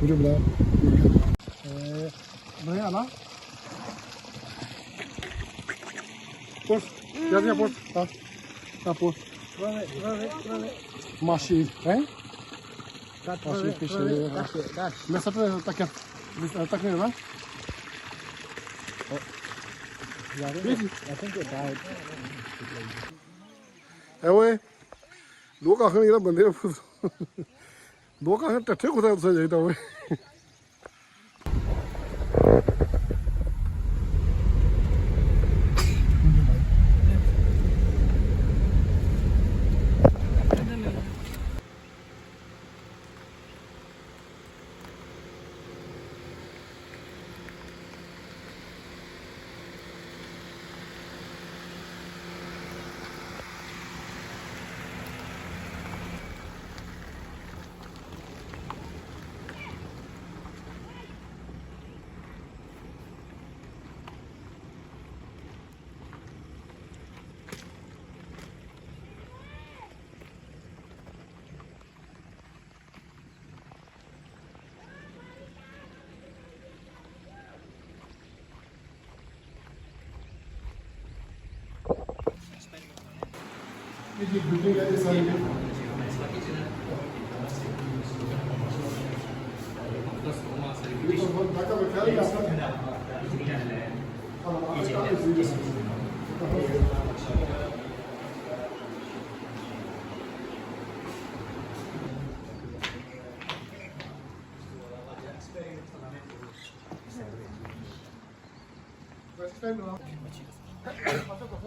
Video बना नहीं आना post ya dia post tá post machi hein machi fish mais ça peut attaquer là I think it died. Eh ਓਏ ਦੋ ਕੱਖ ਨਹੀਂ ਨਾ ਬੰਦੇ ਦੋ ਕੱਖ ਟੱਠੇ ਕੋਤਾ ਉੱਥੇ ਜਾਈਦਾ ਓਏ ये बिल्डिंग है सारी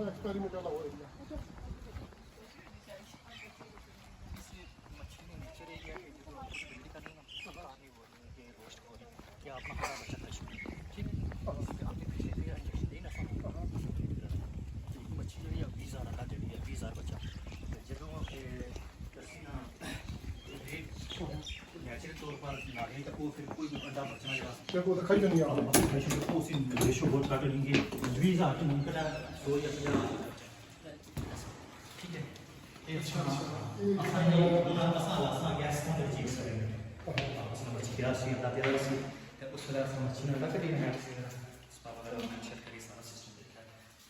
एक्सपेरिमेंट वाला हो रही है क्या को दिखाई नहीं आ रहा तो उसी रेशो बहुत काट लेंगे वीजा तो उनका 2 या 50 ठीक है ये अच्छा मसाला गैस का चीज करेंगे उसमें मच्छी की राशि लाते राशि उस तरह से मच्छी ना लगा देना है स्पा वगैरह मेंशन करी सारा सिस्टम देखा है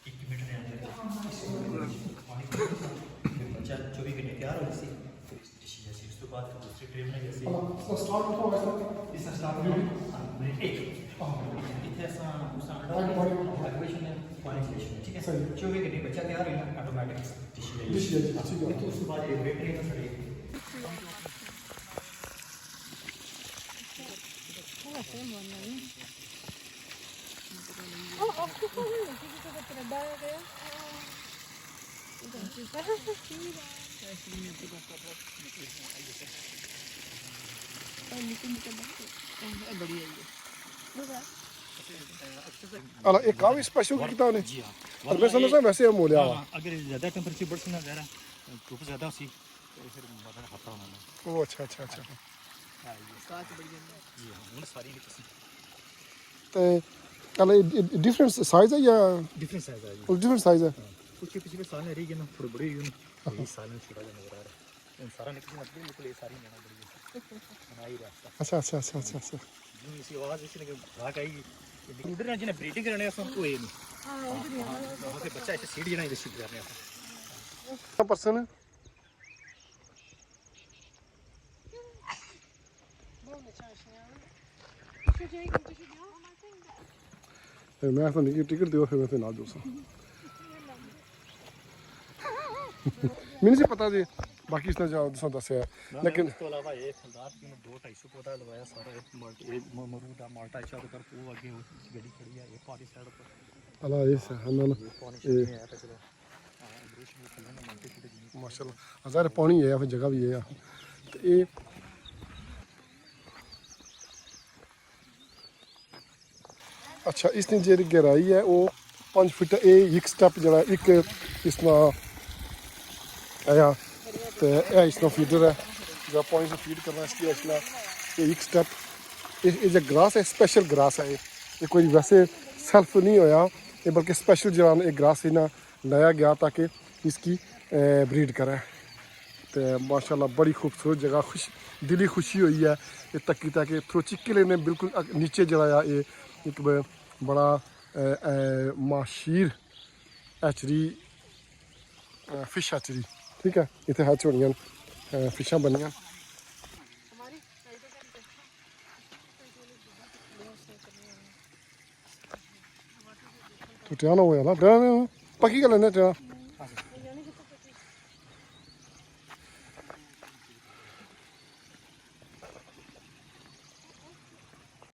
1 मिनट में अंदर बच्चा 24 घंटे तैयार हो इसी डिश जैसे उसके बाद दूसरी ट्रे में जैसे इसका स्टार्ट होता है वैसे इसका स्टार्ट मिनट 1 इथे ऐसा उसका एग्रीवेशन है क्वालिफिकेशन ठीक है 24 घंटे बच्चा तैयार है ऑटोमेटिक डिश है ठीक है तो उसके बाद एक वेट रहेगा सर अला एक का भी स्पेशल किता ने जी हां और मैं समझता वैसे हम बोलिया अगर ज्यादा टेंपरेचर बढ़ ना जरा धूप ज्यादा सी तो फिर मदन खाता होना ओ अच्छा अच्छा अच्छा काच बढ़ जाता जी हां उन सारी किस्म ते अला डिफरेंट साइज है या डिफरेंट साइज है डिफरेंट साइज है कुछ पिछले साल में रही गए ना थोड़ी बड़ी हुई ना इस साल में छोटा नजर आ रहा है इन सारा निकल मतलब निकल ये सारी नैना बड़ी है बना ही रास्ता अच्छा अच्छा अच्छा अच्छा अच्छा इसी आवाज इसी ने भाग आई उधर ना जिन्हें ब्रीडिंग करने का सबको ये नहीं हां वहां से बच्चा ऐसे सीढ़ी ना इधर शिफ्ट करने का पर्सन है मैं तो नहीं टिकट दियो फिर मैं तो ना दूसरा मैंने से पता जी बाकी इसने जो दसिया लेकिन इसके अलावा एक फलदार की 2-250 पौधा लगाया सारा मरूदा माल्टा चारों तरफ वो आगे गली खड़ी है ये पानी साइड पर अला ये है ना ये माशाल्लाह हजार पानी है फिर जगह भी है तो ये अच्छा इसने जी गहराई है वो 5 फुट एक स्टैप जरा एक इसना आया तो यह इसना फीडर है जो पानी से फीड करना इसकी इसना एक स्टैप ये जो ग्रास है स्पेशल ग्रास है ये कोई वैसे सेल्फ नहीं होया ये बल्कि स्पेशल जो एक ग्रास इन्हें लाया गया ताकि इसकी ब्रीड करे ਤੇ ਮਾਸ਼ਾਅੱਲਾ ਬੜੀ ਖੂਬਸੂਰਤ ਜਗ੍ਹਾ, ਦਿਲੀ ਖੁਸ਼ੀ ਹੋਈ ਹੈ ਇਹ ਤੱਕ ਕੀਤਾ ਕਿ ਇੱਥੋਂ ਚਿੱਕਲੇ ਨੇ ਬਿਲਕੁਲ ਨੀਚੇ ਜਿਹੜਾ ਆ ਇਹ ਇੱਕ ਬੜਾ ਮਾਸ਼ੀਰ ਐਚਰੀ ਫਿਸ਼ ਐਚਰੀ, ਠੀਕ ਹੈ। ਇੱਥੇ ਹੱਥ ਹੋਣੀਆਂ ਫਿਸ਼ਾਂ ਬਣੀਆਂ। ਟਿਆਣਾ ਹੋਇਆ ਨਾ, ਟਿਆਣਾ ਪੱਕੀ ਗੱਲ ਹੈ ਨਾ ਟਿਆਣਾ।